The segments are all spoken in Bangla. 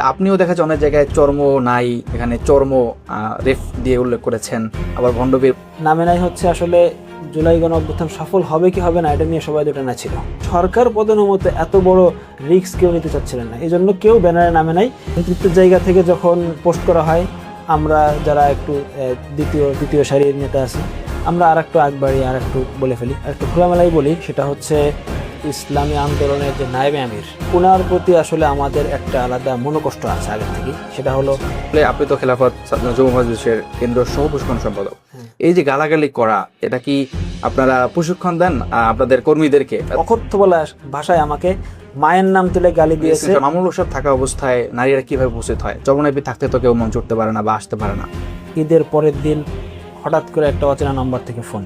আপনিও দেখা যায় অনেক জায়গায় চর্ম নাই, এখানে চর্ম রেফ দিয়ে উল্লেখ করেছেন, আবার ভণ্ডবীর নামে নাই হচ্ছে আসলে জুলাই গণ অভ্যুত্থান সফল হবে কি হবে না এটা নিয়ে সবাই দুটো না ছিল। সরকার পতনের এত বড় রিস্ক কেউ নিতে চাচ্ছিলেন না, এই জন্য কেউ ব্যানারে নামে নাই। নেতৃত্বের জায়গা থেকে যখন পোস্ট করা হয়, আমরা যারা একটু দ্বিতীয় সারির নেতা আছি, আমরা আর একটু আগ বাড়ি আর একটু বলে ফেলি, আর একটু খোলামেলাই বলি। সেটা হচ্ছে ইসলামী আন্দোলনের যে নায়েবে আমির, ওনার প্রতি আসলে আমাদের একটা আলাদা মনোকষ্ট আছে আগে থেকে। সেটা হলো, আপনি তো খেলাফত যুব মজলিসের কেন্দ্রীয় সহ প্রশিক্ষণ সম্পাদক। এই যে গালাগালি করা, এটা কি আপনারা প্রশিক্ষণ দেন আপনাদের কর্মীদেরকে? অকথ্য বলা ভাষায় আমাকে মায়ের নাম তুলে গালি দিয়েছে। মামুনুল হক থাকা অবস্থায় নারীরা কিভাবে উপস্থিত হয়? চরমনাইবি থাকতে তো কেউ মঞ্চ উঠতে পারে না বা আসতে পারে না। ঈদের পরের দিন হঠাৎ করে একটা অচেনা নাম্বার থেকে ফোন,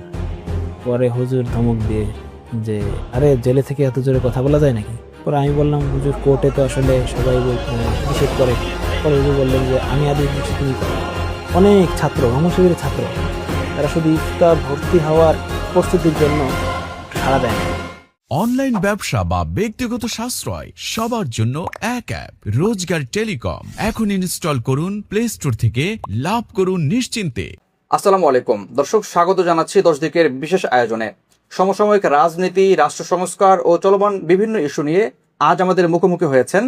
পরে হুজুর ধমক দিয়ে যে আরে জেলে থেকে এত জোরে কথা বলা যায় নাকি? পরে আমি বললাম হুজুর কোর্টে তো আসলে সবাই নিষেধ করে। পরে হুজুর বললেন যে আমি আদি কিছু তুমি করো। অনেক ছাত্র, আমার শিবিরের ছাত্র, তারা শুধু ইফতার ভর্তি হওয়ার প্রস্তুতির জন্য সাড়া দেয় না। অনলাইন ব্যবসা বা ব্যক্তিগত সাশ্রয় সবার জন্য এক অ্যাপ, রোজগার টেলিকম। এখন ইনস্টল করুন প্লে স্টোর থেকে, লাভ করুন নিশ্চিন্তে। আসসালামু আলাইকুম দর্শক, স্বাগত জানাচ্ছি 10 দিকের বিশেষ আয়োজনে। সমসাময়িক রাজনীতি, রাষ্ট্র সংস্কার ও চলমান বিভিন্ন ইস্যু নিয়ে আজ আমাদের মুখোমুখি হয়েছেন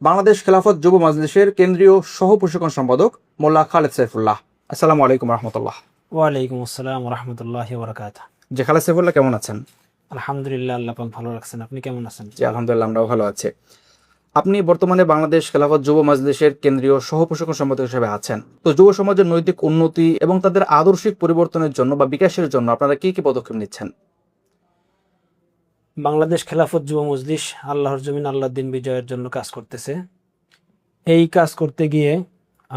বাংলাদেশ খেলাফত যুব মজলিসের কেন্দ্রীয় সহ প্রশিক্ষণ সম্পাদক মোল্লা খালেদ সাইফুল্লাহ। আসসালামু আলাইকুম রহমতুল্লাহ। ওয়ালাইকুম আসসালাম রহমতুল্লাহ বরকাত। যে খালেদ সাইফুল্লাহ, কেমন আছেন? আলহামদুলিল্লাহ, আল্লাহ পাক ভালো রাখছেন। আপনি কেমন আছেন? জি আলহামদুলিল্লাহ, আমরাও ভালো আছি। আপনি বর্তমানে বাংলাদেশ খেলাফত যুব মজলিসের কেন্দ্রীয় সহ প্রশিক্ষণ সম্পাদক হিসেবে আছেন। তো যুব সমাজের নৈতিক উন্নতি এবং তাদের আদর্শিক পরিবর্তনের জন্য বা বিকাশের জন্য আপনারা কি কি পদক্ষেপ নিচ্ছেন? বাংলাদেশ খেলাফত যুব মজলিস আল্লাহর জমিন আল্লাহর দিন বিজয়ের জন্য কাজ করতেছে। এই কাজ করতে গিয়ে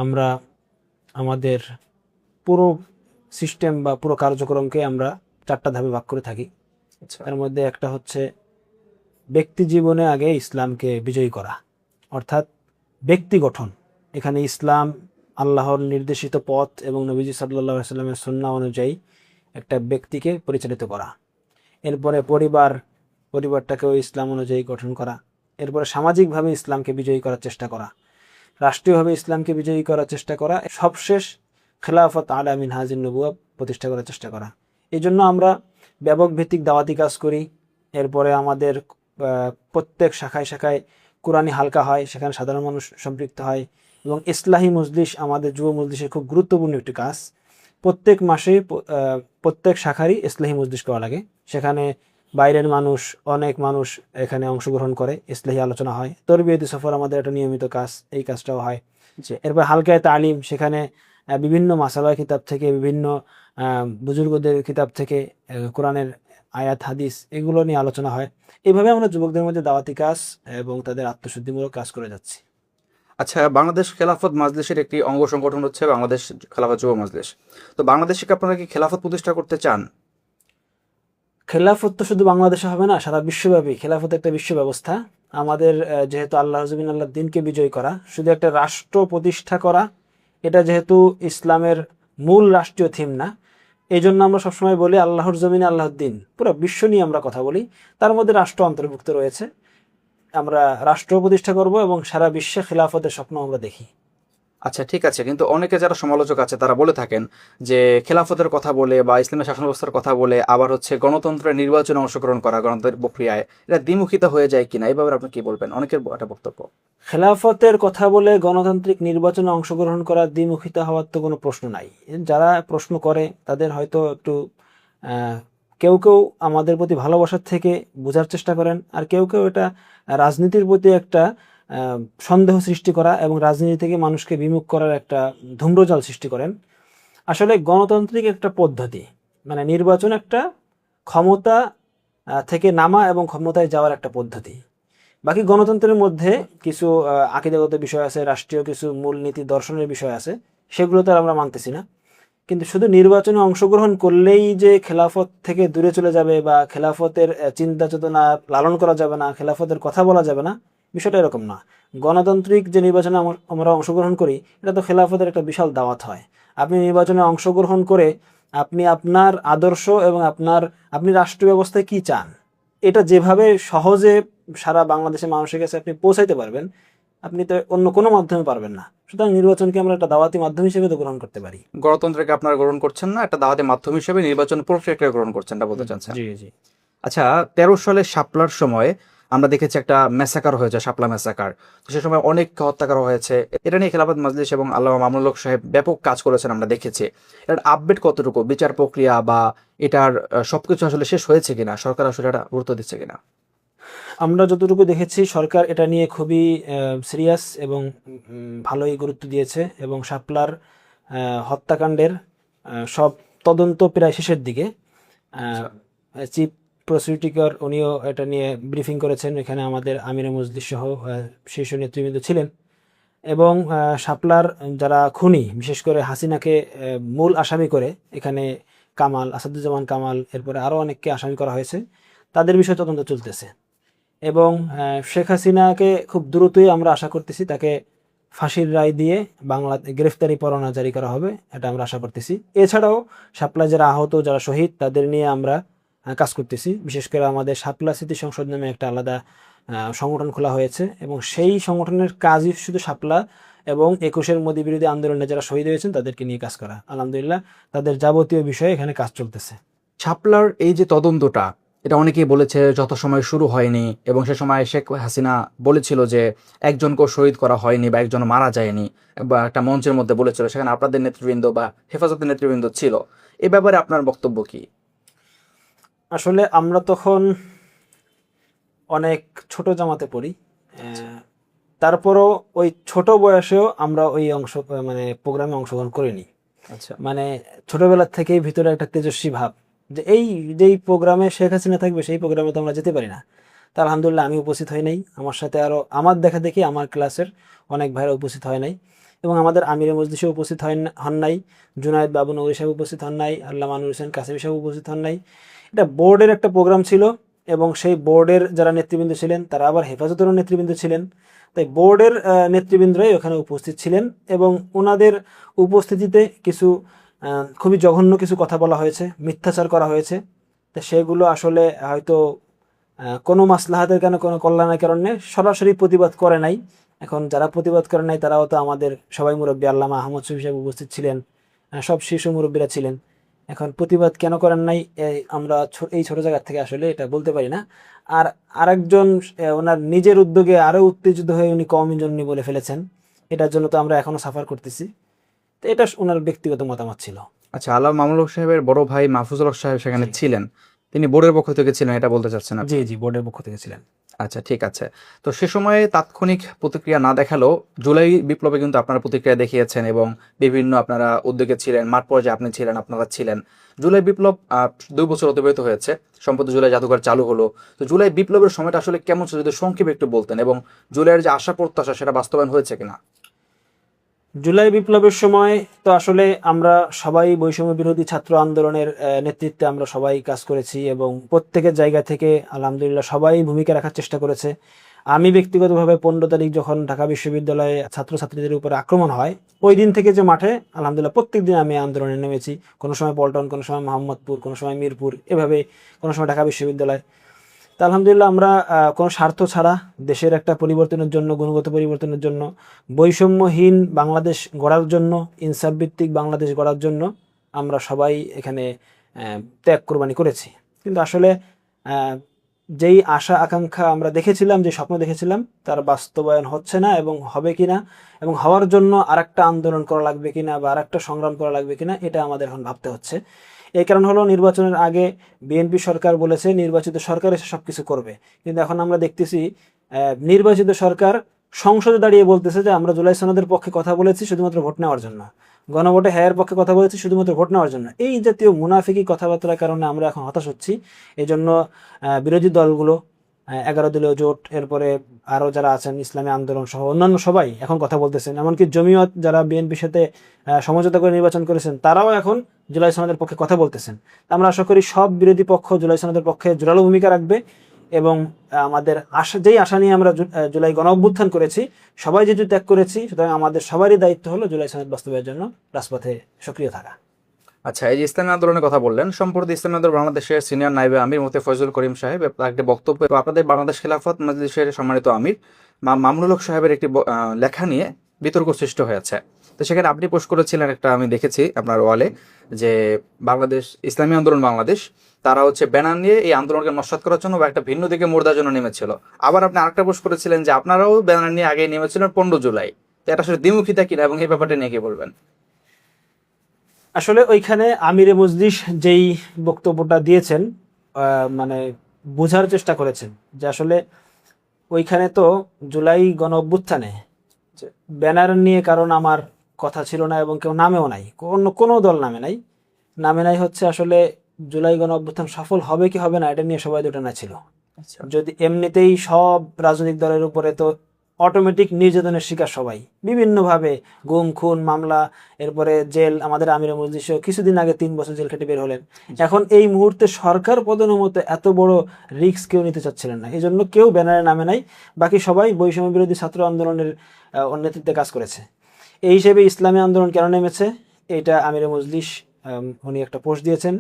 আমরা আমাদের পুরো সিস্টেম বা পুরো কার্যক্রমকে আমরা 4টা ধাপে ভাগ করে থাকি। তার মধ্যে একটা হচ্ছে ব্যক্তি জীবনে আগে ইসলামকে বিজয়ী করা, অর্থাৎ ব্যক্তি গঠন। এখানে ইসলাম আল্লাহর নির্দেশিত পথ এবং নবীজি সাল্লাল্লাহু আলাইহি সাল্লামের সুন্নাহ অনুযায়ী একটা ব্যক্তিকে পরিচালিত করা। এরপরে পরিবারটাকেও ইসলাম অনুযায়ী গঠন করা। এরপরে সামাজিকভাবে ইসলামকে বিজয়ী করার চেষ্টা করা, রাষ্ট্রীয়ভাবে ইসলামকে বিজয়ী করার চেষ্টা করা, সবশেষ খেলাফত আলা মিনহাজিন নবুওয়া প্রতিষ্ঠা করার চেষ্টা করা। এই জন্য আমরা ব্যাপক ভিত্তিক দাওয়াতি কাজ করি। এরপরে আমাদের প্রত্যেক শাখায় শাখায় কোরআনী হালকা হয়, সেখানে সাধারণ মানুষ সম্পৃক্ত হয়। এবং ইসলাহি মজলিস আমাদের যুব মজলিসের খুব গুরুত্বপূর্ণ একটি কাজ। প্রত্যেক মাসে প্রত্যেক শাখারই ইসলাহি মজলিস করা লাগে। সেখানে বাইরের মানুষ, অনেক মানুষ এখানে অংশগ্রহণ করে, ইসলাহি আলোচনা হয়। তরবিয়তি সফর আমাদের একটা নিয়মিত কাজ, এই কাজটাও হয়। এরপর হালকায়ে তালিম, সেখানে বিভিন্ন মাসালা কিতাব থেকে, বিভিন্ন বুজুর্গদের কিতাব থেকে কোরআনের আয়াত হাদিস এগুলো নিয়ে আলোচনা হয়। এইভাবে আমরা যুবকদের মধ্যে দাওয়াতি কাজ এবং তাদের আত্মশুদ্ধিমূলক কাজ করে যাচ্ছি। আচ্ছা, বাংলাদেশ খেলাফত মাজলিসের একটি অঙ্গ সংগঠন হচ্ছে বাংলাদেশ খেলাফত যুব মজলিস। তো বাংলাদেশে আপনারা কি খেলাফত প্রতিষ্ঠা করতে চান? খেলাফত তো শুধু বাংলাদেশে হবে না, সারা বিশ্বব্যাপী খেলাফত একটা বিশ্ব ব্যবস্থা। আমাদের যেহেতু আল্লাহ জমিন আল্লাহর দিনকে বিজয় করা, শুধু একটা রাষ্ট্র প্রতিষ্ঠা করা, এটা যেহেতু ইসলামের মূল রাষ্ট্রীয় থিম না, এই জন্য আমরা সবসময় বলি আল্লাহর জমিনে আল্লাহর দিন। পুরো বিশ্ব নিয়ে আমরা কথা বলি, তার মধ্যে রাষ্ট্র অন্তর্ভুক্ত রয়েছে। আমরা রাষ্ট্র প্রতিষ্ঠা করব এবং সারা বিশ্বে খেলাফতের স্বপ্ন আমরা দেখি। আচ্ছা, ঠিক আছে, কিন্তু অনেকে যারা সমালোচক আছে তারা বলে থাকেন যে খেলাফতের কথা বলে বা ইসলামের শাসন ব্যবস্থার কথা বলে আবার হচ্ছে গণতন্ত্রের নির্বাচনে অংশগ্রহণ করা, গণতন্ত্রের প্রক্রিয়ায় এটা দ্বিমুখিতা হয়ে যায় কিনা, এই ব্যাপারে আপনি কি বলবেন? অনেকের একটা বক্তব্য। খেলাফতের কথা বলে গণতান্ত্রিক নির্বাচনে অংশগ্রহণ করার দ্বিমুখিতা হওয়ার তো কোনো প্রশ্ন নাই। যারা প্রশ্ন করে তাদের হয়তো একটু কেউ কেউ আমাদের প্রতি ভালোবাসার থেকে বোঝার চেষ্টা করেন, আর কেউ কেউ এটা রাজনীতির প্রতি একটা সন্দেহ সৃষ্টি করা এবং রাজনীতি থেকে মানুষকে বিমুখ করার একটা ধূম্রজাল সৃষ্টি করেন। আসলে গণতান্ত্রিক একটা পদ্ধতি, মানে নির্বাচন একটা ক্ষমতা থেকে নামা এবং ক্ষমতায় যাওয়ার একটা পদ্ধতি। বাকি গণতন্ত্রের মধ্যে কিছু আকীদাগত বিষয় আছে, রাষ্ট্রীয় কিছু মূলনীতি দর্শনের বিষয় আছে, সেগুলো তো আমরা মানতেছি না। কিন্তু শুধু নির্বাচনে অংশগ্রহণ করলেই যে খেলাফত থেকে দূরে চলে যাবে বা খেলাফতের চিন্তা চেতনা লালন করা যাবে না, খেলাফতের কথা বলা যাবে না, বিষয়টা এরকম না। গণতান্ত্রিক যে নির্বাচনে আমরা অংশগ্রহণ করি, এটা তো খেলাফতের একটা বিশাল দাওয়াত হয়। আপনি নির্বাচনে অংশগ্রহণ করে আপনি আপনার আদর্শ এবং আপনি রাষ্ট্র ব্যবস্থায় কি চান, এটা যেভাবে সহজে সারা বাংলাদেশের মানুষের কাছে আপনি পৌঁছাইতে পারবেন, আপনি তো অন্য কোনো মাধ্যমে পারবেন না। সুতরাং নির্বাচনকে আমরা একটা দাওয়াতি মাধ্যম হিসেবে তো গ্রহণ করতে পারি। গণতন্ত্রকে আপনারা গ্রহণ করছেন না, একটা দাওয়াতের মাধ্যম হিসেবে নির্বাচন প্রক্রিয়াকে গ্রহণ করছেন, এটা বলতে চাচ্ছেন? জি জি। আচ্ছা, 13 সালে শাপলার সময় আমরা দেখেছি একটা ম্যাসাকার হয়েছে, শাপলা ম্যাসাকার। তো সে সময় অনেক হত্যা করা হয়েছে। এটা নিয়ে খেলাফত মজলিস এবং আল্লামা মামুনুল হক সাহেব ব্যাপক কাজ করেছেন, আমরা দেখেছি। এটার আপডেট কতটুকু, বিচার প্রক্রিয়া বা এটার সবকিছু আসলে শেষ হয়েছে কিনা, সরকার আসলে এটা গুরুত্ব দিচ্ছে কিনা? আমরা যতটুকু দেখেছি সরকার এটা নিয়ে খুবই সিরিয়াস এবং ভালোই গুরুত্ব দিয়েছে, এবং শাপলার হত্যাকাণ্ডের সব তদন্ত প্রায় শেষের দিকে। চিফ প্রসিকিউটর উনিও এটা নিয়ে ব্রিফিং করেছেন, এখানে আমাদের আমিরে মজলিস সহ শীর্ষ নেতৃবৃন্দ ছিলেন। এবং শাপলার যারা খুনি, বিশেষ করে হাসিনাকে মূল আসামি করে এখানে কামাল, আসাদুজ্জামান কামাল, এরপরে আরও অনেককে আসামি করা হয়েছে, তাদের বিষয়ে তদন্ত চলতেছে। এবং শেখ হাসিনাকে খুব দ্রুতই আমরা আশা করতেছি তাকে ফাঁসির রায় দিয়ে বাংলা গ্রেফতারি পরোয়ানা জারি করা হবে, এটা আমরা আশা করতেছি। এছাড়াও শাপলা যারা আহত, যারা শহীদ, তাদের নিয়ে আমরা কাজ করতেছি। বিশেষ করে আমাদের শাপলা স্মৃতি সংসদ নামে একটা আলাদা সংগঠন খোলা হয়েছে, এবং সেই সংগঠনের কাজই শুধু শাপলা এবং 21-এর মোদী বিরোধী আন্দোলনে যারা শহীদ হয়েছেন তাদেরকে নিয়ে কাজ করা। আলহামদুলিল্লাহ তাদের যাবতীয় বিষয়ে এখানে কাজ চলতেছে। শাপলার এই যে তদন্তটা, এটা অনেকেই বলেছে যত সময় শুরু হয়নি, এবং সে সময় শেখ হাসিনা বলেছিল যে একজনকেও শহীদ করা হয়নি বা একজন মারা যায়নি, বা একটা মঞ্চের মধ্যে বলেছিল, সেখানে আপনাদের নেতৃবৃন্দ বা হেফাজতের নেতৃবৃন্দ ছিল। এ ব্যাপারে আপনার বক্তব্য কি? আসলে আমরা তখন অনেক ছোট জামাতে পড়ি, তারপরও ওই ছোট বয়সেও আমরা ওই মানে প্রোগ্রামে অংশগ্রহণ করিনি। আচ্ছা, মানে ছোটবেলার থেকেই ভিতরে একটা তেজস্বী ভাব যে যেই প্রোগ্রামে শেখ হাসিনা থাকবে সেই প্রোগ্রামে তো আমরা যেতে পারি না। তা আলহামদুলিল্লাহ আমি উপস্থিত হই নাই, আমার সাথে আরও আমার দেখা দেখি আমার ক্লাসের অনেক ভাইরা উপস্থিত হয় নাই, এবং আমাদের আমিরে মজলিসে উপস্থিত হন নাই, জুনায়েদ বাবু নগরী সাহেব উপস্থিত হন নাই, আল্লামা আনুর হোসেন কাসেমি সাহেব উপস্থিত হন নাই। এটা বোর্ডের একটা প্রোগ্রাম ছিল, এবং সেই বোর্ডের যারা নেতৃবৃন্দ ছিলেন তারা আবার হেফাজতেরও নেতৃবৃন্দ ছিলেন। তাই বোর্ডের নেতৃবৃন্দরাই ওখানে উপস্থিত ছিলেন, এবং ওনাদের উপস্থিতিতে কিছু খুবই জঘন্য কিছু কথা বলা হয়েছে, মিথ্যাচার করা হয়েছে। তো সেগুলো আসলে হয়তো কোনো মাসলাহাতের কারণে, কোনো কল্যাণের কারণে সরাসরি প্রতিবাদ করে নাই। এখন যারা প্রতিবাদ করে নাই তারাও তো আমাদের সবাই মুরব্বী, আল্লামা আহমদ শফি সাহেব উপস্থিত ছিলেন, সব শীর্ষ মুরব্বীরা ছিলেন। এখন প্রতিবাদ কেন করেন নাই আমরা এই ছোট জায়গা থেকে আসলে এটা বলতে পারি না। আর আরেকজন ওনার নিজের উদ্যোগে আরও উত্তেজিত হয়ে উনি কওমি জন্যই বলে ফেলেছেন, এটার জন্য তো আমরা এখনো সাফার করতেছি। তো এটা ওনার ব্যক্তিগত মতামত ছিল। আচ্ছা, আল্লামা মামুনুল হক সাহেবের বড় ভাই মাহফুজুল হক সাহেব সেখানে ছিলেন, তিনি বোর্ডের পক্ষ থেকে ছিলেন, এটা বলতে চাচ্ছেন আপনি? জি জি, বোর্ডের পক্ষ থেকে ছিলেন। আচ্ছা, ঠিক আছে। তো সে সময়ে তাৎক্ষণিক প্রতিক্রিয়া না দেখালেও জুলাই বিপ্লবে কিন্তু আপনারা প্রতিক্রিয়া দেখিয়েছেন, এবং বিভিন্ন আপনারা উদ্যোগে ছিলেন, মাঠ পর্যায়ে আপনি ছিলেন, আপনারা ছিলেন। জুলাই বিপ্লব 2 বছর অতিবাহিত হয়েছে, সম্প্রতি জুলাই জাদুঘর চালু হলো। তো জুলাই বিপ্লবের সময়টা আসলে কেমন ছিল, যদি সংক্ষেপে একটু বলতেন, এবং জুলাইয়ের যে আশা প্রত্যাশা সেটা বাস্তবায়ন হয়েছে কিনা? জুলাই বিপ্লবের সময় তো আসলে আমরা সবাই বৈষম্য বিরোধী ছাত্র আন্দোলনের নেতৃত্বে আমরা সবাই কাজ করেছি, এবং প্রত্যেকের জায়গা থেকে আলহামদুলিল্লাহ সবাই ভূমিকা রাখার চেষ্টা করেছে। আমি ব্যক্তিগতভাবে 15 তারিখ যখন ঢাকা বিশ্ববিদ্যালয়ে ছাত্রছাত্রীদের উপরে আক্রমণ হয়, ওই দিন থেকে যে মাঠে আলহামদুলিল্লাহ প্রত্যেক দিন আমি আন্দোলনে নেমেছি। কোনো সময় পল্টন, কোনো সময় মোহাম্মদপুর, কোনো সময় মিরপুর, এভাবে কোনো সময় ঢাকা বিশ্ববিদ্যালয়। তা আলহামদুলিল্লাহ আমরা কোনো স্বার্থ ছাড়া দেশের একটা পরিবর্তনের জন্য, গুণগত পরিবর্তনের জন্য, বৈষম্যহীন বাংলাদেশ গড়ার জন্য, ইনসাফ ভিত্তিক বাংলাদেশ গড়ার জন্য আমরা সবাই এখানে ত্যাগ কোরবানি করেছি। কিন্তু আসলে যেই আশা আকাঙ্ক্ষা আমরা দেখেছিলাম, যে স্বপ্ন দেখেছিলাম, তার বাস্তবায়ন হচ্ছে না, এবং হবে কিনা, এবং হওয়ার জন্য আরেকটা আন্দোলন করা লাগবে কিনা বা আরেকটা সংগ্রাম করা লাগবে কিনা, এটা আমাদের এখন ভাবতে হচ্ছে। এই কারণ হলো নির্বাচনের আগে বিএনপি সরকার বলেছে নির্বাচিত সরকার এসে সব কিছু করবে, কিন্তু এখন আমরা দেখতেছি নির্বাচিত সরকার সংসদে দাঁড়িয়ে বলতেছে যে আমরা জুলাই সনদের পক্ষে কথা বলেছি শুধুমাত্র ভোট নেওয়ার জন্য, গণভোটে হ্যাঁর পক্ষে কথা বলেছি শুধুমাত্র ভোট নেওয়ার জন্য। এই জাতীয় মুনাফিকি কথাবার্তার কারণে আমরা এখন হতাশ হচ্ছি। এই জন্য বিরোধী দলগুলো, 11 দলীয় জোট, এরপরে আরও যারা আছেন ইসলামী আন্দোলন সহ অন্যান্য সবাই এখন কথা বলতেছেন, এমনকি জমিয়ত যারা বিএনপির সাথে সমঝোতা করে নির্বাচন করেছেন তারাও এখন জুলাই সনদের পক্ষে কথা বলতেছেন। আমরা আশা করি সব বিরোধী পক্ষ জুলাই সনদের পক্ষে জোরালো ভূমিকা রাখবে, এবং আমাদের যেই আশা নিয়ে আমরা জুলাই গণ অভ্যুত্থান করেছি, সবাই যেহেতু ত্যাগ করেছি, সুতরাং আমাদের সবারই দায়িত্ব হলো জুলাই সনদ বাস্তবায়নের জন্য রাজপথে সক্রিয় থাকা। আচ্ছা, এই যে ইসলামী আন্দোলনের কথা বললেন, সম্প্রতি ইসলামী আন্দোলন বাংলাদেশের সিনিয়র নায়েবে আমির মুফতি ফয়জুল করিম সাহেব একটি বক্তব্য আপনাদের বাংলাদেশ খেলাফত মজলিসের সম্মানিত আমির মামুনুল হক সাহেবের একটি লেখা নিয়ে বিতর্ক সৃষ্টি হয়েছে। তো সেখানে আপনি পোস্ট করেছিলেন একটা, আমি দেখেছি আপনার ওয়ালে, যে বাংলাদেশ ইসলামী আন্দোলন বাংলাদেশ তারা হচ্ছে ব্যানার নিয়ে এই আন্দোলনকে নস্যাৎ করার জন্য বা একটা ভিন্ন দিকে মোড়দার জন্য নেমেছিল। আবার আপনি আরেকটা পোস্ট করেছিলেন যে আপনারাও ব্যানার নিয়ে আগে নেমেছিলেন 15 জুলাই। তো এটা আসলে দ্বিমুখিতা কিনা এবং এই ব্যাপারটা নিয়ে কি বলবেন? আসলে ওইখানে আমিরে মজলিস যেই বক্তব্যটা দিয়েছেন, মানে বোঝার চেষ্টা করেছেন যে আসলে ওইখানে তো জুলাই গণ অভ্যুত্থানে যে ব্যানার নিয়ে কারণ আমার কথা ছিল না এবং কেউ নামেও নাই, কোনো দল নামে নাই হচ্ছে আসলে জুলাই গণ অভ্যুত্থান সফল হবে কি হবে না এটা নিয়ে সবাই দুটানা ছিল। আচ্ছা, যদি এমনিতেই সব রাজনৈতিক দলের উপরে তো অটোমেটিক নির্যাতনের শিকার সবাই বিভিন্নভাবে, গুম খুন মামলা, এরপরে জেল। আমাদের আমির মজলিসও কিছুদিন আগে 3 বছর জেল খেটে বের হলেন। এখন এই মুহূর্তে সরকার পতনের মতো এত বড় রিস্ক কেউ নিতে চাচ্ছিলেন না, এই জন্য কেউ ব্যানারে নামে নাই। বাকি সবাই বৈষম্য বিরোধী ছাত্র আন্দোলনের নেতৃত্বে কাজ করেছে। এই হিসেবে ইসলামী আন্দোলন কেন নেমেছে, এটা আমির মজলিস উনি একটা পোস্ট দিয়েছেন,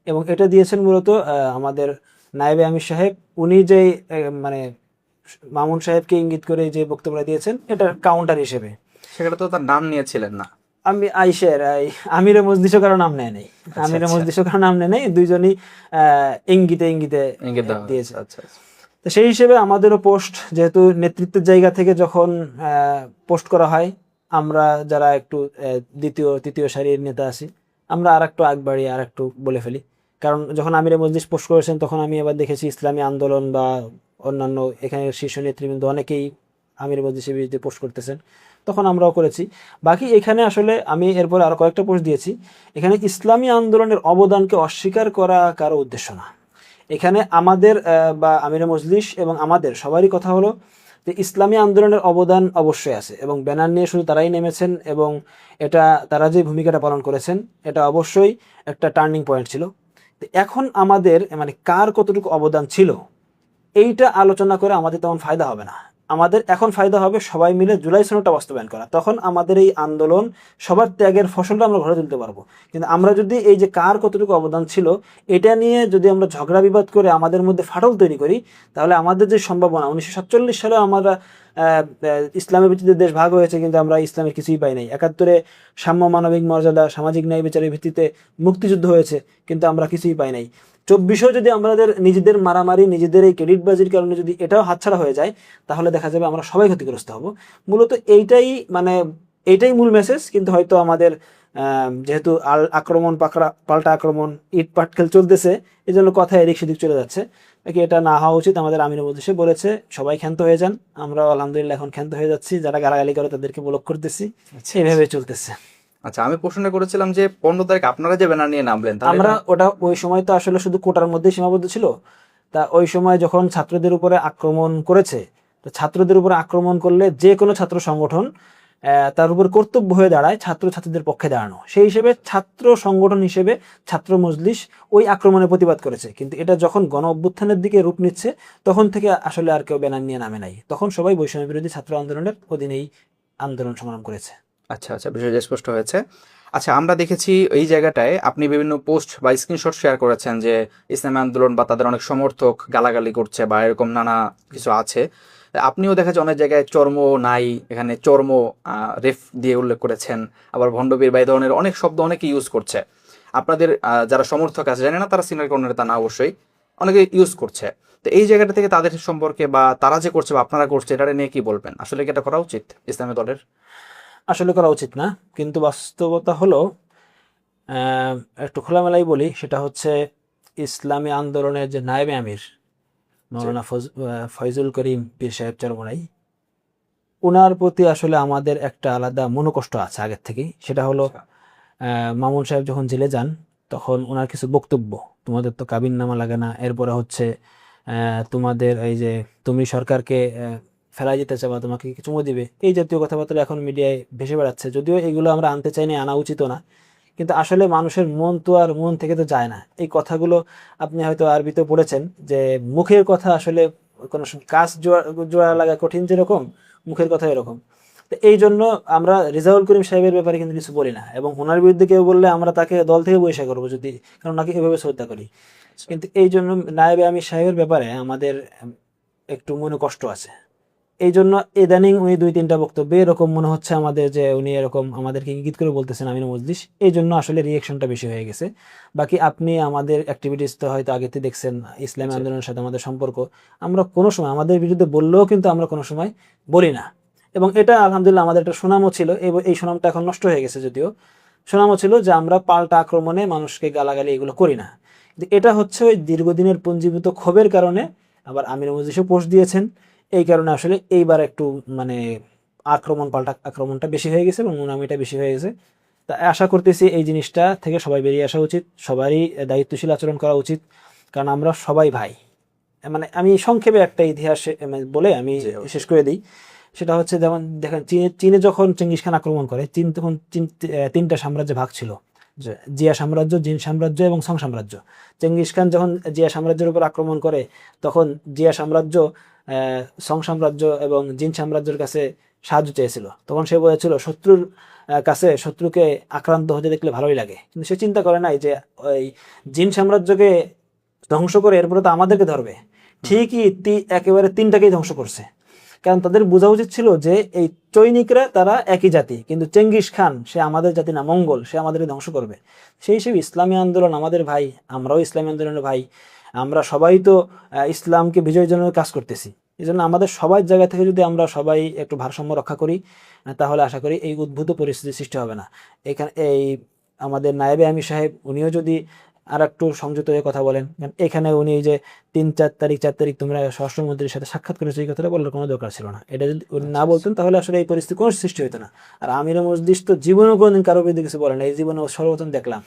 এবং এটা দিয়েছেন মূলত আমাদের নায়েবে আমির সাহেব। উনি যে মানে মামুন সাহেবকে ইঙ্গিত করে যে বক্তব্যটা দিয়েছেন এটা কাউন্টার হিসেবে। সেখানে তো তার নাম নিয়েছিলেন না। আমি আইসের আমিরে মজলিসও কারো নাম নেয় নাই, আমিরে আচ্ছা। মজলিসও কারো নাম নেয় নাই, দুইজনই ইঙ্গিতে ইঙ্গিতে ইঙ্গিত দেওয়া দিয়েছে। হয়েছে। আচ্ছা, আচ্ছা। তো সেই হিসেবে আমাদেরও পোস্ট, যেহেতু নেতৃত্বের জায়গা থেকে যখন পোস্ট করা হয়, আমরা যারা একটু দ্বিতীয় তৃতীয় সারির নেতা আছি, আমরা আর একটু আগ বাড়িয়ে আর একটু বলে ফেলি। কারণ যখন আমিরে মজলিস পোস্ট করেছেন তখন আমি আবার দেখেছি ইসলামী আন্দোলন বা অন্যান্য এখানে শীর্ষ নেতৃবৃন্দ অনেকেই আমির মজলিসের বিরুদ্ধে পোস্ট করতেছেন, তখন আমরাও করেছি। বাকি এখানে আসলে আমি এরপর আরো কয়েকটা পোস্ট দিয়েছি। এখানে ইসলামী আন্দোলনের অবদানকে অস্বীকার করা কারো উদ্দেশ্য না। এখানে আমাদের বা আমিরে মজলিস এবং আমাদের সবারই কথা হলো যে ইসলামী আন্দোলনের অবদান অবশ্যই আছে, এবং ব্যানার নিয়ে শুধু তারাই নেমেছেন, এবং এটা তারা যে ভূমিকাটা পালন করেছেন এটা অবশ্যই একটা টার্নিং পয়েন্ট ছিল। তো এখন আমাদের মানে কার কতটুকু অবদান ছিল এইটা আলোচনা করে আমাদের তেমন ফায়দা হবে না। আমাদের এখন ফায়দা হবে সবাই মিলে জুলাই সনদটা বাস্তবায়ন করা, তখন আমাদের এই আন্দোলন সবার ত্যাগের ফসলটা আমরা ঘরে তুলতে পারবো। কিন্তু আমরা যদি এই যে কার কতটুকু অবদান ছিল এটা নিয়ে যদি আমরা ঝগড়া বিবাদ করে আমাদের মধ্যে ফাটল তৈরি করি, তাহলে আমাদের যে সম্ভাবনা 1947 সালে আমরা ইসলামের ভিত্তিতে দেশ ভাগ হয়েছে কিন্তু আমরা ইসলামের কিছুই পাই নাই। 71-এ সাম্য মানবিক মর্যাদা সামাজিক ন্যায় বিচারের ভিত্তিতে মুক্তিযুদ্ধ হয়েছে কিন্তু আমরা কিছুই পাই নাই। 24-এও যদি আমাদের নিজেদের মারামারি নিজেদের এই ক্রেডিটবাজির কারণে যদি এটাও হাতছাড়া হয়ে যায়, তাহলে দেখা যাবে আমরা সবাই ক্ষতিগ্রস্ত হব। মূলত এইটাই মূল মেসেজ। কিন্তু হয়তো আমাদের যেহেতু আক্রমণ পাল্টা আক্রমণ ইট পাটকেল চলতেছে, এই জন্য কথা এদিক সেদিক চলে যাচ্ছে। নাকি এটা না হওয়া উচিত। আমাদের আমির মজলিস বলেছে সবাই ক্ষান্ত হয়ে যান, আমরা আলহামদুলিল্লাহ এখন ক্ষান্ত হয়ে যাচ্ছি, যারা গালাগালি করে তাদেরকে ব্লক করতেছি, এইভাবে চলতেছে। আচ্ছা, আমি প্রশ্ন করেছিলাম যে 15 তারিখ আপনারা যে ব্যানার নিয়ে নামলেন, আমরা ওটা ওই সময় তো আসলে শুধু কোটার মধ্যে সীমাবদ্ধ ছিল। তা ওই সময় যখন ছাত্রদের উপরে আক্রমণ করেছে, তো ছাত্রদের উপরে আক্রমণ করলে যে কোনো ছাত্র সংগঠন তার উপর কর্তব্য হয়ে দাঁড়ায় ছাত্রছাত্রীদের পক্ষে দাঁড়ানো। সেই হিসেবে ছাত্র সংগঠন হিসেবে ছাত্র মজলিস ওই আক্রমণের প্রতিবাদ করেছে। কিন্তু এটা যখন গণ অভ্যুত্থানের দিকে রূপ নিচ্ছে তখন থেকে আসলে আর কেউ ব্যানার নিয়ে নামে নাই, তখন সবাই বৈষম্য বিরোধী ছাত্র আন্দোলনের অধীনেই আন্দোলন সংগ্রাম করেছে। আচ্ছা, আচ্ছা, বিষয়টা স্পষ্ট হয়েছে। আচ্ছা, আমরা দেখেছি এই জায়গাটায় আপনি বিভিন্ন পোস্ট বা স্ক্রিনশট শেয়ার করেছেন যে ইসলামী আন্দোলন বা তাদের অনেক সমর্থক গালাগালি করছে বা এরকম নানা কিছু আছে। আপনিও দেখা যায় অনেক জায়গায় চর্ম নাই, এখানে চর্ম রেফ দিয়ে উল্লেখ করেছেন, আবার ভণ্ডবীর বা এই ধরনের অনেক শব্দ অনেকে ইউজ করছে। আপনাদের যারা সমর্থক আছে, জানি না তারা সিনিয়র কোন নেতা না, অবশ্যই অনেকে ইউজ করছে। তো এই জায়গাটা থেকে তাদের সম্পর্কে বা তারা যে করছে বা আপনারা করছে এটা নিয়ে কি বলবেন? আসলে কি এটা করা উচিত ইসলামী দলের? আসলে করা উচিত না, কিন্তু বাস্তবতা হলো একটু খোলামেলাই বলি, সেটা হচ্ছে ইসলামী আন্দোলনের যে নায়েবে আমির মৌলানা ফয়জুল করিম পীর সাহেব চরমনাই, ওনার প্রতি আসলে আমাদের একটা আলাদা মনোকষ্ট আছে আগের থেকেই। সেটা হলো মামুন সাহেব যখন জেলে যান তখন ওনার কিছু বক্তব্য, তোমাদের তো কাবিন নামা লাগে না, এরপরে হচ্ছে তোমাদের এই যে তুমি সরকারকে ফেলাই যেতে চাবা, তোমাকে কিছু চুমো দিবে, এই জাতীয় কথাবার্তা এখন মিডিয়ায় ভেসে বেড়াচ্ছে। যদিও এগুলো আমরা আনতে চাই না, আনা উচিত না, কিন্তু আসলে মানুষের মন তো আর মন থেকে তো যায় না। এই কথাগুলো আপনি হয়তো আরবিতে পড়েছেন যে মুখের কথা আসলে কোনো কাজ জোড়া লাগা কঠিন, যেরকম মুখের কথা এরকম। তো তো এই জন্য আমরা রেজাউল করিম সাহেবের ব্যাপারে কিন্তু কিছু বলি না, এবং ওনার বিরুদ্ধে কেউ বললে আমরা তাকে দল থেকে বহিষ্কার করবো, যদি, কারণ ওনাকে এভাবে শ্রদ্ধা করি। কিন্তু এই জন্য নায়েবে আমির সাহেবের ব্যাপারে আমাদের একটু মনে কষ্ট আছে। এই জন্য ইদানিং উনি 2-3টা বক্তব্যে এরকম মনে হচ্ছে আমাদের যে উনি এরকম আমাদেরকে ইঙ্গিত করে বলতেছেন আমির মজলিস, এই জন্য আসলে রিয়েকশনটা বেশি হয়ে গেছে। বাকি আপনি আমাদের অ্যাক্টিভিটিস তো হয়তো আগেতে দেখছেন, ইসলামী আন্দোলনের সাথে আমাদের সম্পর্ক, আমরা কোনো সময় আমাদের বিরুদ্ধে বললেও কিন্তু আমরা কোনো সময় বলি না, এবং এটা আলহামদুলিল্লাহ আমাদের একটা সুনামও ছিল। এই সুনামটা এখন নষ্ট হয়ে গেছে, যদিও সুনামও ছিল যে আমরা পাল্টা আক্রমণে মানুষকে গালাগালি এগুলো করি না। কিন্তু এটা হচ্ছে ওই দীর্ঘদিনের পুঞ্জীভূত ক্ষোভের কারণে, আবার আমির মজলিসও পোস্ট দিয়েছেন, এই কারণে আসলে এইবার একটু মানে পাল্টা আক্রমণটা বেশি হয়ে গেছে এবং মুনামিটা বেশি হয়ে গেছে। তা আশা করতেছি এই জিনিসটা থেকে সবাই বেরিয়ে আসা উচিত, সবারই দায়িত্বশীল আচরণ করা উচিত, কারণ আমরা সবাই ভাই। মানে আমি সংক্ষেপে একটা ইতিহাস বলে আমি শেষ করে দিই। সেটা হচ্ছে, যেমন দেখেন, চীনে যখন চেঙ্গিস খান আক্রমণ করে, চীন তখন 3টা সাম্রাজ্যে ভাগ ছিল, জিয়া সাম্রাজ্য, জিন সাম্রাজ্য এবং সং সাম্রাজ্য। চেঙ্গিস খান যখন জিয়া সাম্রাজ্যের উপর আক্রমণ করে, তখন জিয়া সাম্রাজ্য সং সাম্রাজ্য এবং জিন সাম্রাজ্যের কাছে সাহায্য চেয়েছিল। তখন সে বলেছিল শত্রুর কাছে শত্রুকে আক্রান্ত হতে দেখলে ভালোই লাগে, কিন্তু সে চিন্তা করে নাই যে ওই জিন সাম্রাজ্যকে ধ্বংস করে এরপরে তো আমাদেরকে ধরবে। ঠিকই একেবারে 3টাকেই ধ্বংস করছে, কারণ তাদের বোঝা উচিত ছিল যে এই চৈনিকরা তারা একই জাতি, কিন্তু চেঙ্গিস খান সে আমাদের জাতি না, মঙ্গল, সে আমাদেরকে ধ্বংস করবে। সেই হিসেবে ইসলামী আন্দোলন আমাদের ভাই, আমরাও ইসলামী আন্দোলনের ভাই, আমরা সবাই তো ইসলামকে বিজয়ের জন্য কাজ করতেছি। এই জন্য আমাদের সবার জায়গা থেকে যদি আমরা সবাই একটু ভারসাম্য রক্ষা করি, তাহলে আশা করি এই উদ্ভূত পরিস্থিতির সৃষ্টি হবে না। এখানে আমাদের নায়েবে আমির সাহেব উনিও যদি আর একটু সংযত হয়ে কথা বলেন, এখানে উনি যে 3-4 তারিখ তোমরা স্বরাষ্ট্রমন্ত্রীর সাথে সাক্ষাৎ করেছো, এই কথাটা বলার কোনো দরকার ছিল না। এটা যদি উনি না বলতেন তাহলে আসলে এই পরিস্থিতি কোনো সৃষ্টি হতো না। আর আমির মজলিস তো জীবনেও কোনোদিন কারো বিরুদ্ধে কিছু বলেন, এই জীবনে সর্বপ্রথম দেখলাম।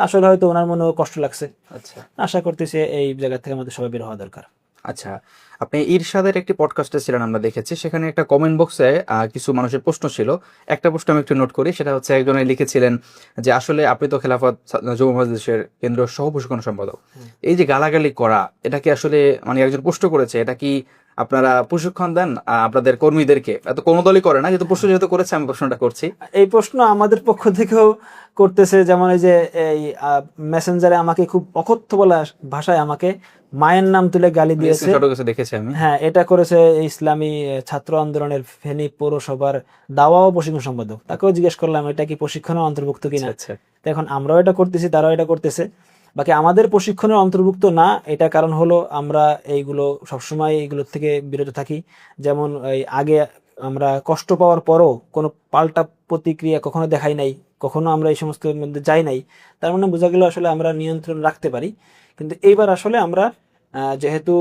আসলে হয়তো ওনার মনেও কষ্ট লাগছে। আচ্ছা, আশা করতেছি এই জায়গা থেকে আমাদের সবাই বের হওয়া দরকার। আচ্ছা, আপনি ইরশাদের একটি পডকাস্টে ছিলেন, আমরা দেখেছি, সেখানে একটা কমেন্ট বক্সে কিছু মানুষের প্রশ্ন ছিল। একটা প্রশ্ন আমি একটু নোট করি, সেটা হচ্ছে একজনে লিখেছিলেন যে আসলে আপনি তো খেলাফত যুব মজলিসের কেন্দ্রীয় সহ প্রশিক্ষণ সম্পাদক, এই যে গালাগালি করা, এটা কি আসলে, মানে একজন প্রশ্ন করেছে, এটা কি আপনারা প্রশিক্ষণ দেন আপনাদের কর্মীদেরকে? এত কোনো দলই করে না, কিন্তু প্রশ্ন যেহেতু করেছে আমি প্রশ্নটা করছি। এই প্রশ্ন আমাদের পক্ষ থেকেও করতেছে, যেমন এই যে এই মেসেঞ্জারে আমাকে খুব অকথ্য বলা ভাষায় আমাকে মায়ের নাম তুলে গালি দিয়েছে। দেখেছি আমি। হ্যাঁ, এটা করেছে ইসলামী ছাত্র আন্দোলনের ফেনী পৌরসভার দাওয়া ও প্রশিক্ষণ সম্পাদক। তাকেও জিজ্ঞেস করলাম এটা কি প্রশিক্ষণের অন্তর্ভুক্ত কিনা। তো এখন আমরাও এটা করতেছি, তারাও এটা করতেছে। বাকি আমাদের প্রশিক্ষণের অন্তর্ভুক্ত না, এটা কারণ হলো আমরা এইগুলো সবসময় এইগুলোর থেকে বিরত থাকি। যেমন এই আগে আমরা কষ্ট পাওয়ার পরও কোনো পাল্টা প্রতিক্রিয়া কখনো দেখাই নাই, কখনো আমরা এই সমস্ত মধ্যে যাই নাই। তার মানে বোঝা গেল আসলে আমরা নিয়ন্ত্রণ রাখতে পারি। কিন্তু এইবার আসলে আমরা যেহেতু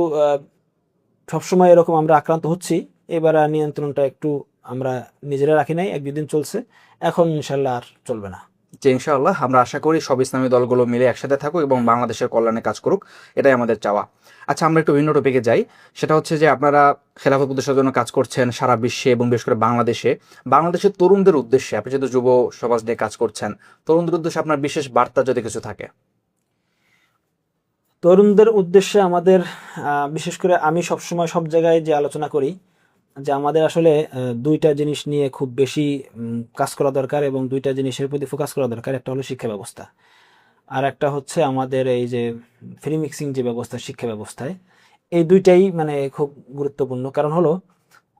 সবসময় এরকম আমরা আক্রান্ত হচ্ছি, এবার নিয়ন্ত্রণটা একটু আমরা নিজেরা রাখি নাই, 1-2 দিন চলছে, এখন ইনশাল্লাহ আর চলবে না। যে ইনশাআল্লাহ আমরা আশা করি সব ইসলামী দলগুলো মিলে একসাথে থাকুক এবং বাংলাদেশের কল্যাণে কাজ করুক, এটাই আমাদের চাওয়া। আচ্ছা, আমরা একটু ভিন্ন টপিকে যাই। সেটা হচ্ছে যে আপনারা খেলাফত প্রতিষ্ঠার জন্য কাজ করছেন সারা বিশ্বে এবং বিশেষ করে বাংলাদেশের তরুণদের উদ্দেশ্যে, আপনি যেহেতু যুব সমাজ নিয়ে কাজ করছেন, তরুণদের উদ্দেশ্যে আপনার বিশেষ বার্তা যদি কিছু থাকে। তরুণদের উদ্দেশ্যে আমাদের বিশেষ করে আমি সবসময় সব জায়গায় যে আলোচনা করি যে আমাদের আসলে 2টা জিনিস নিয়ে খুব বেশি কাজ করা দরকার এবং 2টা জিনিসের প্রতি ফোকাস করা দরকার। একটা হলো শিক্ষা ব্যবস্থা, আর একটা হচ্ছে আমাদের এই যে ফ্রি মিক্সিং যে ব্যবস্থা শিক্ষা ব্যবস্থায়, এই 2টাই মানে খুব গুরুত্বপূর্ণ। কারণ হলো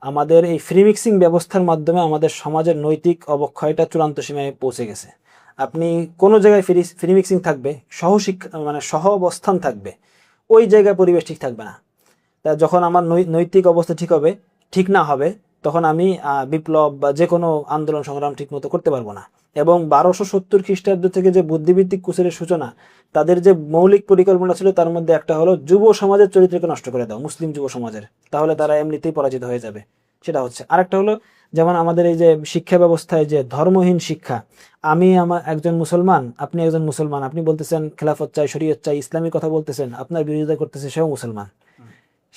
আমাদের এই ফ্রি মিক্সিং ব্যবস্থার মাধ্যমে আমাদের সমাজের নৈতিক অবক্ষয়টা চূড়ান্ত সীমায় পৌঁছে গেছে। আপনি কোনো জায়গায় ফ্রি মিক্সিং থাকবে, মানে সহ অবস্থান থাকবে, ওই জায়গায় পরিবেশ ঠিক থাকবে না। তা যখন আমার নৈতিক অবস্থা ঠিক না হবে, তখন আমি বিপ্লব বা যে কোনো আন্দোলন সংগ্রাম ঠিক মতো করতে পারবো না। এবং 1270 খ্রিস্টাব্দ থেকে যে বুদ্ধিভিত্তিক কুসেরের সূচনা, তাদের যে মৌলিক পরিকল্পনা ছিল তার মধ্যে একটা হলো যুব সমাজের চরিত্রকে নষ্ট করে দাও, মুসলিম যুব সমাজের, তাহলে তারা এমনিতেই পরাজিত হয়ে যাবে। সেটা হচ্ছে। আরেকটা হলো যেমন আমাদের এই যে শিক্ষা ব্যবস্থায় যে ধর্মহীন শিক্ষা, আমার একজন মুসলমান, আপনি একজন মুসলমান, আপনি বলতেছেন খেলাফত চাই, শরীয়ত চাই, ইসলামী কথা বলতেছেন, আপনার বিরোধিতা করতেছে সেও মুসলমান।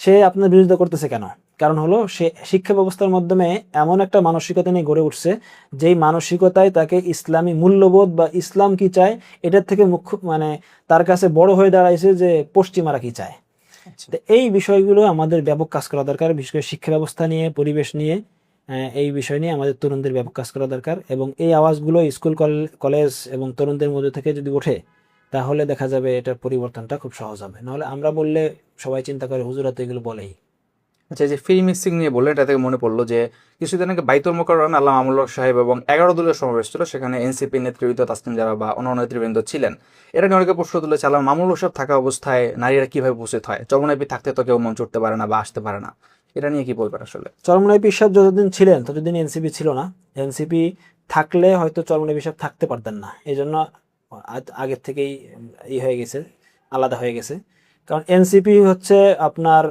সে আপনার বিরোধিতা করতেছে কেন? কারণ হলো সে শিক্ষা ব্যবস্থার মাধ্যমে এমন একটা মানসিকতা নিয়ে গড়ে উঠছে, যেই মানসিকতায় তাকে ইসলামী মূল্যবোধ বা ইসলাম কি চায় এটার থেকে মুখ্য, মানে তার কাছে বড় হয়ে দাঁড়াইছে যে পশ্চিমারা কি চায়। তো এই বিষয়গুলো আমাদের ব্যাপক কাজ করা দরকার, বিশেষ করে শিক্ষা ব্যবস্থা নিয়ে, পরিবেশ নিয়ে, এই বিষয় নিয়ে আমাদের তরুণদের ব্যাপক কাজ করা দরকার, এবং এই আওয়াজগুলো স্কুল কলেজ এবং তরুণদের মধ্যে থেকে যদি ওঠে তাহলে দেখা যাবে এটার পরিবর্তনটা খুব সহজ হবে। নাহলে আমরা বললে সবাই চিন্তা করে হুজুরা তো এগুলো বলেই। আচ্ছা, এই যে ফ্রি মিক্সিং নিয়ে বললেন, এটা থেকে মনে পড়লো যে কিছুদিন আগে বাইতুল মোকাররমে আল্লামা আমুল হক সাহেব এবং 11 দলীয় সমাবেশ ছিল, সেখানে এনসিপি নেতৃবৃন্দ, তাসনিম জারা বা অন্যান্য নেতৃবৃন্দ ছিলেন। এটা নিয়ে অনেকে প্রশ্ন তুলেছে, আল্লামা আমুল হক সাহেব থাকা অবস্থায় নারীরা কিভাবে উপস্থিত হয়? চরমনাইপি থাকতে তো কেউ মঞ্চ উঠতে পারে না বা আসতে পারে না, এটা নিয়ে কি বলবেন আসলে? চরমনাই সাহেব যতদিন ছিলেন ততদিন এনসিপি ছিল না। এনসিপি থাকলে হয়তো চরমনাই সাহেব থাকতে পারতেন না, এই জন্য আগের থেকেই হয়ে গেছে, আলাদা হয়ে গেছে। কারণ এনসিপি হচ্ছে আপনার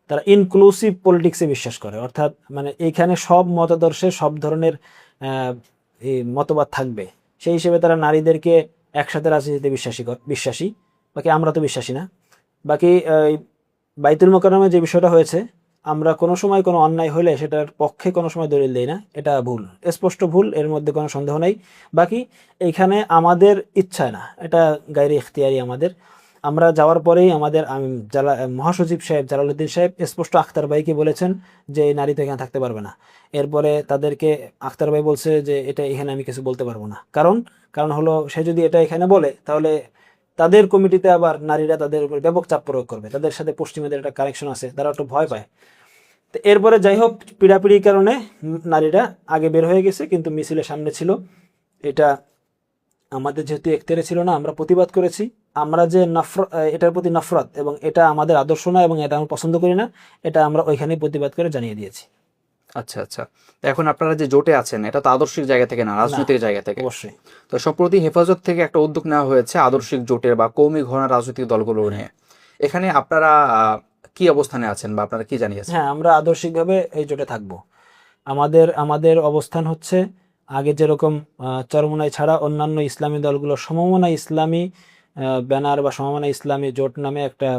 তারা ইনক্লুসিভ পলিটিক্সে বিশ্বাস করে, অর্থাৎ মানে এইখানে সব মতাদর্শে সব ধরনের এই মতবাদ থাকবে, সেই হিসেবে তারা নারীদেরকে একসাথে রাজনীতিতে বিশ্বাসী। বাকি আমরা তো বিশ্বাসী না। বাকি বাইতুল মোকাররমে যে বিষয়টা হয়েছে, আমরা কোনো সময় কোনো অন্যায় হলে সেটার পক্ষে কোনো সময় দলিল দেই না, এটা ভুল, স্পষ্ট ভুল, এর মধ্যে কোনো সন্দেহ নেই। বাকি এইখানে আমাদের ইচ্ছায় না, এটা গায়রে ইখতিয়ারি আমাদের। আমরা যাওয়ার পরেই আমাদের মহাসচিব সাহেব জালালউদ্দিন সাহেব স্পষ্ট আখতার ভাইকে বলেছেন যে এই নারী তো এখানে থাকতে পারবে না। এরপরে তাদেরকে আখতার ভাই বলছে যে এটা এখানে আমি কিছু বলতে পারবো না, কারণ হলো সে যদি এটা এখানে বলে তাহলে তাদের কমিটিতে আবার নারীরা তাদের উপর ব্যাপক চাপ প্রয়োগ করবে, তাদের সাথে পশ্চিমাদের একটা কানেকশন আছে, তারা একটু ভয় পায়। তো এরপরে যাই হোক, পিড়াপিড়ির কারণে নারীরা আগে বের হয়ে গেছে, কিন্তু মিছিলের সামনে ছিল। এটা আমাদের যেহেতু এখতিয়ারে ছিল না, আমরা প্রতিবাদ করেছি। আমরা যে এটার প্রতি নফরত এবং এটা আমাদের আদর্শ না এবং এটা আমরা পছন্দ করি না, এটা আমরা ওইখানেই প্রতিবাদ করে জানিয়ে দিয়েছি। আচ্ছা আচ্ছা, তো এখন আপনারা যে জোটে আছেন, এটা তো আদর্শিক জায়গা থেকে না, রাজনৈতিক জায়গা থেকে। অবশ্যই। তো সম্প্রতি হেফাজত থেকে একটা উদ্যোগ নেওয়া হয়েছে আদর্শিক জোটের বা কৌমি ঘরানার রাজনৈতিক দলগুলো নিয়ে। এখানে আপনারা কি অবস্থানে আছেন বা আপনারা কি জানিয়েছেন? হ্যাঁ, আমরা আদর্শিকভাবে এই জোটে থাকবো। আমাদের অবস্থান হচ্ছে আগে যেরকম চরমোনাই ছাড়া অন্যান্য ইসলামী দলগুলো সমমনা ইসলামী ব্যানার বা সমমনা ইসলামী জোট নামে একটা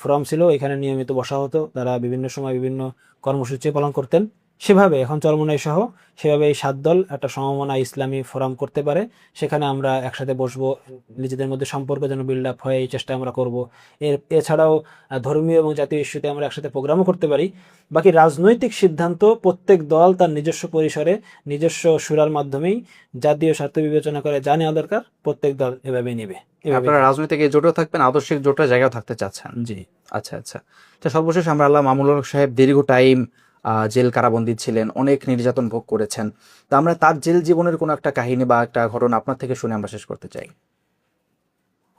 ফোরাম ছিল, এখানে নিয়মিত বসা হতো, তারা বিভিন্ন সময় বিভিন্ন কর্মসূচি পালন করতেন। সেভাবে এখন চরমোনাই সহ সেভাবে এই 7 দল একটা সমমনা ইসলামী ফোরাম করতে পারে, সেখানে আমরা একসাথে বসবো, নিজেদের মধ্যে সম্পর্ক যেন বিল্ড আপ হয় এই চেষ্টা আমরা করব। এছাড়াও ধর্মীয় এবং জাতীয় ইস্যুতে আমরা একসাথে প্রোগ্রামও করতে পারি। বাকি রাজনৈতিক সিদ্ধান্ত প্রত্যেক দল তার নিজস্ব পরিসরে নিজস্ব সুরার মাধ্যমেই জাতীয় স্বার্থ বিবেচনা করে যা নেওয়া দরকার প্রত্যেক দল এভাবেই নেবে। আপনারা রাজনৈতিক এই জোটেও থাকবেন, আদর্শিক জোটের জায়গায় থাকতে চাচ্ছেন? জি। আচ্ছা আচ্ছা। তো সর্বশেষ আমরা আল্লাহ মামুল হক সাহেব দীর্ঘ টাইম জেল কারাবন্দী ছিলেন, অনেক নির্যাতন ভোগ করেছেন। তো আমরা তার জেল জীবনের কোনো একটা কাহিনী বা একটা ঘটনা আপনার থেকে শুনে আমরা শেষ করতে চাই।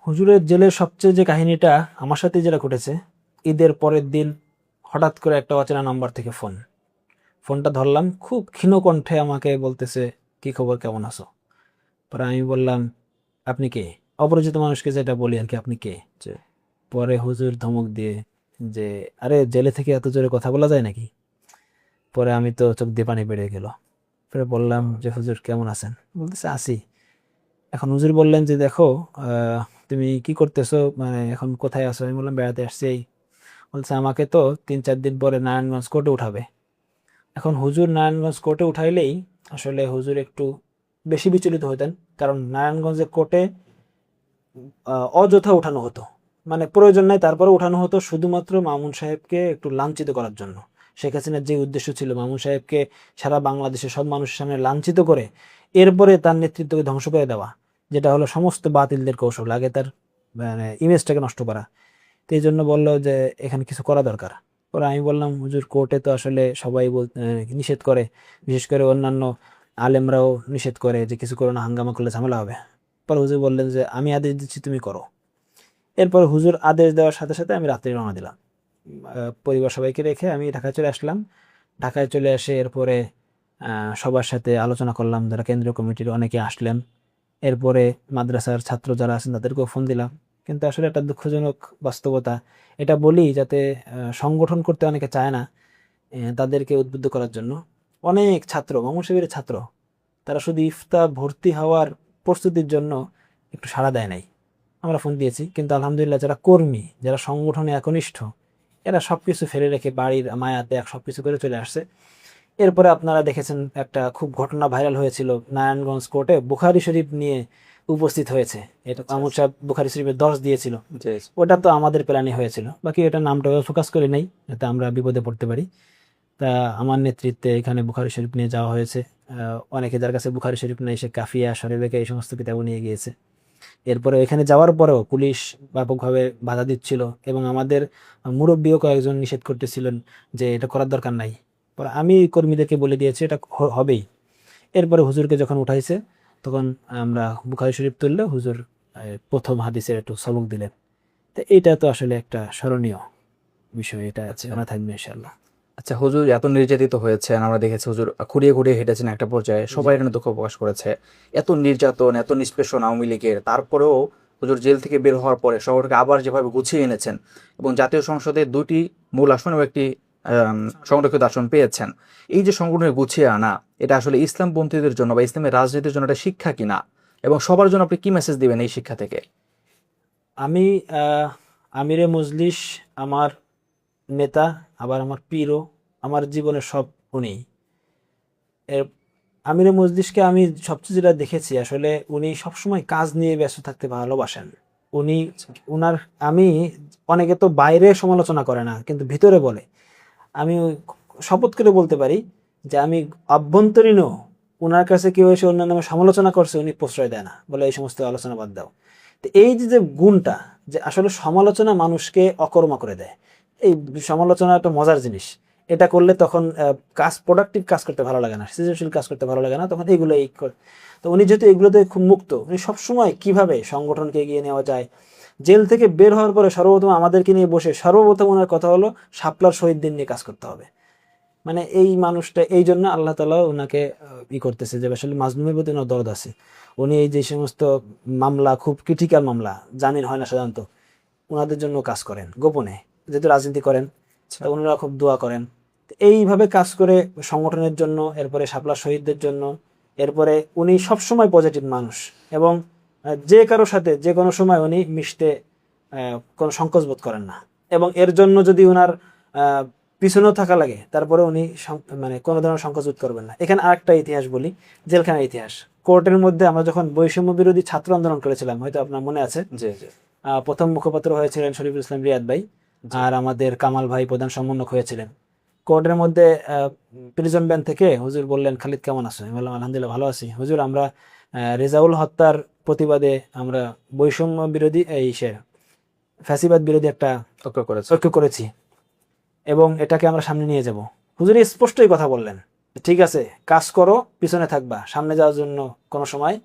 হুজুরের জেলের সবচেয়ে যে কাহিনীটা আমার সাথে যেটা ঘটেছে, ঈদের পরের দিন হঠাৎ করে একটা অচেনা নাম্বার থেকে ফোনটা ধরলাম, খুব ক্ষীণ কণ্ঠে আমাকে বলতেছে, কি খবর, কেমন আছো? পরে আমি বললাম, আপনি কে? অপরিচিত মানুষকে যেটা বলি আর কি, আপনি কে? পরে হুজুর ধমক দিয়ে যে, আরে জেলে থেকে এত জোরে কথা বলা যায় নাকি? পরে আমি তো চোখ দিয়ে পানি বেরিয়ে গেল। পরে বললাম যে, হুজুর কেমন আছেন? বলতেছে, আছি। এখন হুজুর বললেন যে, দেখো তুমি কি করতেছো, মানে এখন কোথায় আছো? আমি বললাম, বেড়াতে আসছি। বলছে, আমাকে তো 3-4 দিন পরে নারায়ণগঞ্জ কোর্টে উঠাবে। এখন হুজুর নারায়ণগঞ্জ কোর্টে উঠাইলেই আসলে হুজুর একটু বেশি বিচলিত হতেন, কারণ নারায়ণগঞ্জের কোর্টে অযথা উঠানো হতো, মানে প্রয়োজন নাই তারপরে উঠানো হতো শুধুমাত্র মামুন সাহেবকে একটু লাঞ্ছিত করার জন্য। শেখ হাসিনার যে উদ্দেশ্য ছিল মামুন সাহেবকে সারা বাংলাদেশের সব মানুষের সামনে লাঞ্ছিত করে এরপরে তার নেতৃত্বকে ধ্বংস করে দেওয়া, যেটা হলো সমস্ত বাতিলদের কৌশল, আগে তার মানে ইমেজটাকে নষ্ট করা। তো এই জন্য বললো যে এখানে কিছু করা দরকার। পরে আমি বললাম, হুজুর কোর্টে তো আসলে সবাই নিষেধ করে, বিশেষ করে অন্যান্য আলেমরাও নিষেধ করে যে কিছু করো না, হাঙ্গামা করলে ঝামেলা হবে। পরে হুজুর বললেন যে, আমি আদেশ দিচ্ছি, তুমি করো। এরপর হুজুর আদেশ দেওয়ার সাথে সাথে আমি রাত্রে রওনা দিলাম, পরিবার সবাইকে রেখে আমি ঢাকায় চলে আসলাম। ঢাকায় চলে আসে এরপরে সবার সাথে আলোচনা করলাম, যারা কেন্দ্রীয় কমিটির অনেকে আসলেন। এরপরে মাদ্রাসার ছাত্র যারা আছেন তাদেরকেও ফোন দিলাম। কিন্তু আসলে একটা দুঃখজনক বাস্তবতা, এটা বলি যাতে সংগঠন করতে অনেকে চায় না, তাদেরকে উদ্বুদ্ধ করার জন্য। অনেক ছাত্র, মামুন শিবিরের ছাত্র, তারা শুধু ইফতার ভর্তি হওয়ার প্রস্তুতির জন্য একটু সাড়া দেয় নাই। আমরা ফোন দিয়েছি, কিন্তু আলহামদুলিল্লাহ যারা কর্মী, যারা সংগঠনে একনিষ্ঠ, এরা সবকিছু ফেলে রেখে বাড়ির মায়া ত্যাগ সবকিছু করে চলে আসছে। এরপরে আপনারা দেখেছেন একটা খুব ঘটনা ভাইরাল হয়েছিল, নারায়ণগঞ্জ কোর্টে বুখারী শরীফ নিয়ে উপস্থিত হয়েছে। এটা মামুন সাহেব বুখারী শরীফের 10 দিয়েছিল, ওটা তো আমাদের প্ল্যানে হয়েছিল। বাকি এটা নামটা ফোকাস করে নাই, যাতে আমরা বিপদে পড়তে পারি। তা আমার নেতৃত্বে এখানে বুখারী শরীফ নিয়ে যাওয়া হয়েছে। অনেকে যার কাছে বুখারী শরীফ নিয়ে এসে কাফিয়া, শরীফে এই সমস্ত কিতাবও নিয়ে গিয়েছে। এরপরে এখানে যাওয়ার পরেও পুলিশ ব্যাপকভাবে বাধা দিচ্ছিল এবং আমাদের মুরব্বীও কয়েকজন নিষেধ করতেছিলেন যে এটা করার দরকার নাই। পরে আমি কর্মীদেরকে বলে দিয়েছি এটা হবেই। এরপরে হুজুরকে যখন উঠাইছে তখন আমরা বুখারী শরীফ তুললে হুজুর প্রথম হাদিসের একটু সবক দিলেন। তো এইটা তো আসলে একটা স্মরণীয় বিষয়, এটা আছে মনে থাকবে ইনশাআল্লাহ। আচ্ছা, হুজুর এত নির্যাতিত হয়েছেন, আমরা দেখেছি হুজুর খুঁড়িয়ে খুঁড়িয়ে হেঁটেছেন একটা পর্যায়ে, সবাই এখানে দুঃখ প্রকাশ করেছে। এত নির্যাতন, এত নিষ্পেষণ আওয়ামী লীগের, তারপরেও হুজুর জেল থেকে বের হওয়ার পরে শহরকে আবার যেভাবে গুছিয়ে এনেছেন এবং জাতীয় সংসদে 2টি মূল আসন এবং একটি সংরক্ষিত আসন পেয়েছেন, এই যে সংগঠনের গুছিয়ে আনা, এটা আসলে ইসলামপন্থীদের জন্য বা ইসলামের রাজনীতির জন্য একটা শিক্ষা কিনা, এবং সবার জন্য আপনি কি মেসেজ দিবেন এই শিক্ষা থেকে? আমি আমিরে মজলিস আমার নেতা, আবার আমার পীরও, আমার জীবনের সব উনি। এর আমিরে মজলিসকে আমি সবচেয়ে যেটা দেখেছি আসলে উনি সবসময় কাজ নিয়ে ব্যস্ত থাকতে ভালোবাসেন। উনি উনার আমি অনেকে তো বাইরে সমালোচনা করে না কিন্তু ভিতরে বলে, আমি শপথ করে বলতে পারি যে আমি অভ্যন্তরীণও ওনার কাছে কেউ এসে অন্য নামে সমালোচনা করছে উনি প্রশ্রয় দেয় না, বলে এই সমস্ত আলোচনা বাদ দাও। তো এই যে গুণটা, যে আসলে সমালোচনা মানুষকে অকর্মা করে দেয়। এই সমালোচনা একটা মজার জিনিস, এটা করলে তখন প্রোডাক্টিভ কাজ করতে ভালো লাগে না, সৃজনশীল কাজ করতে ভালো লাগে না, তখন এইগুলো তো উনি যেহেতু এগুলোতে খুব মুক্ত, উনি সবসময় কিভাবে সংগঠনকে এগিয়ে নেওয়া যায়। জেল থেকে বের হওয়ার পরে সর্বপ্রথম আমাদেরকে নিয়ে বসে সর্বপ্রথম ওনার কথা হলো শাপলার শহীদদের নিয়ে কাজ করতে হবে। মানে এই মানুষটা, এই জন্য আল্লাহ তাআলা ওনাকে করতেছে যে আসলে মাজলুমের প্রতি ওনার দরদ আছে। উনি এই যে সমস্ত মামলা, খুব ক্রিটিক্যাল মামলা, জামিন হয় না সাধারণত, ওনাদের জন্য কাজ করেন গোপনে, যেহেতু রাজনীতি করেন ওনারা খুব দোয়া করেন। এইভাবে কাজ করে সংগঠনের জন্য, এরপরে শাপলা শহীদদের জন্য। এরপরে উনি সবসময় পজিটিভ মানুষ এবং যে কারোর সাথে যে কোনো সময় উনি মিশতে কোনো সংকোচ বোধ করেন না, এবং এর জন্য যদি ওনার পিছনেও থাকা লাগে তারপরে উনি মানে কোনো ধরনের সংকোচ বোধ করবেন না। এখানে আরেকটা ইতিহাস বলি, জেলখানার ইতিহাস। কোর্টের মধ্যে আমরা যখন বৈষম্য বিরোধী ছাত্র আন্দোলন করেছিলাম, হয়তো আপনার মনে আছে, প্রথম মুখপাত্র হয়েছিলেন শরীফুল ইসলাম রিয়াদ ভাই, আর আমাদের কামাল ভাই প্রধান সমন্বয়ক হয়েছিলেন। কোর্টের মধ্যে প্রিজন ব্যান থেকে হুজুর বললেন, খালিদ কেমন আছো? আমি বললাম আলহামদুলিল্লাহ ভালো আছি হুজুর, আমরা রেজাউল হত্যার প্রতিবাদে আমরা বৈষম্য বিরোধী ফ্যাসিবাদ বিরোধী একটা ঐক্য করেছি এবং এটাকে আমরা সামনে নিয়ে যাব। হুজুর স্পষ্টই কথা বললেন, ঠিক আছে কাজ করো, পিছনে থাকবা, সামনে যাওয়ার জন্য কোনো সময়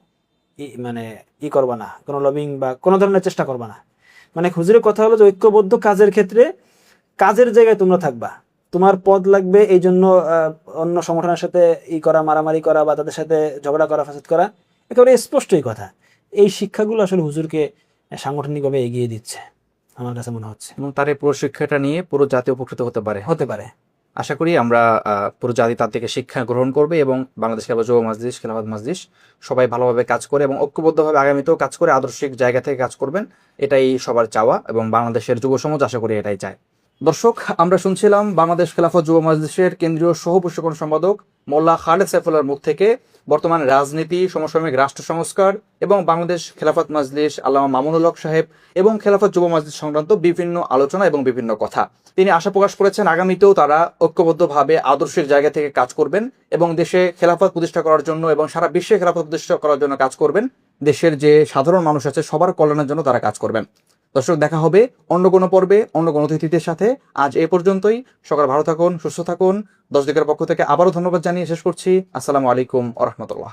করবা না, কোনো লবিং বা কোনো ধরনের চেষ্টা করবা না। মানে হুজুরের কথা হলো যে ঐক্যবদ্ধ কাজের ক্ষেত্রে কাজের জায়গায় তোমরা থাকবা, তোমার পদ লাগবে এই জন্য অন্য সংগঠনের সাথে করা, মারামারি করা বা তাদের সাথে ঝগড়া করা, ফাসাদ করা, একেবারে স্পষ্টই কথা। এই শিক্ষাগুলো আসলে হুজুরকে সাংগঠনিকভাবে এগিয়ে দিচ্ছে আমার কাছে মনে হচ্ছে, এবং তার এই পুরো শিক্ষাটা নিয়ে পুরো জাতি উপকৃত হতে পারে। আশা করি আমরা পুরো জাতি তার থেকে শিক্ষা গ্রহণ করবে এবং বাংলাদেশ খেলাফত যুব মজলিস, খেলাফত মজলিস সবাই ভালোভাবে কাজ করে এবং ঐক্যবদ্ধভাবে আগামীতেও কাজ করে আদর্শিক জায়গা থেকে কাজ করবেন, এটাই সবার চাওয়া এবং বাংলাদেশের যুব সমাজ আশা করি এটাই চায়। দর্শক, আমরা শুনছিলাম বাংলাদেশ খেলাফত যুব মজলিসের কেন্দ্রীয় সহ প্রশিক্ষণ সম্পাদক মোল্লা খালেদ সাইফুল্লাহর মুখ থেকে বর্তমান রাজনীতি, সমসাময়িক রাষ্ট্র সংস্কার এবং বাংলাদেশ খেলাফত মজলিস, আল্লামা মামুনুল হক সাহেব এবং খেলাফত যুব মজলিস সংক্রান্ত বিভিন্ন আলোচনা এবং বিভিন্ন কথা। তিনি আশা প্রকাশ করেছেন আগামীতেও তারা ঐক্যবদ্ধভাবে আদর্শের জায়গা থেকে কাজ করবেন এবং দেশে খেলাফত প্রতিষ্ঠা করার জন্য এবং সারা বিশ্বে খেলাফত প্রতিষ্ঠা করার জন্য কাজ করবেন। দেশের যে সাধারণ মানুষ আছে সবার কল্যাণের জন্য তারা কাজ করবেন। দর্শক, দেখা হবে অন্য কোনো পর্বে অন্য কোনো অতিথিদের সাথে। আজ এই পর্যন্তই। সকাল ভালো থাকুন, সুস্থ থাকুন। 10 দিকের পক্ষ থেকে আবারও ধন্যবাদ জানিয়ে শেষ করছি। আসসালামু আলাইকুম ওয়া রাহমাতুল্লাহ।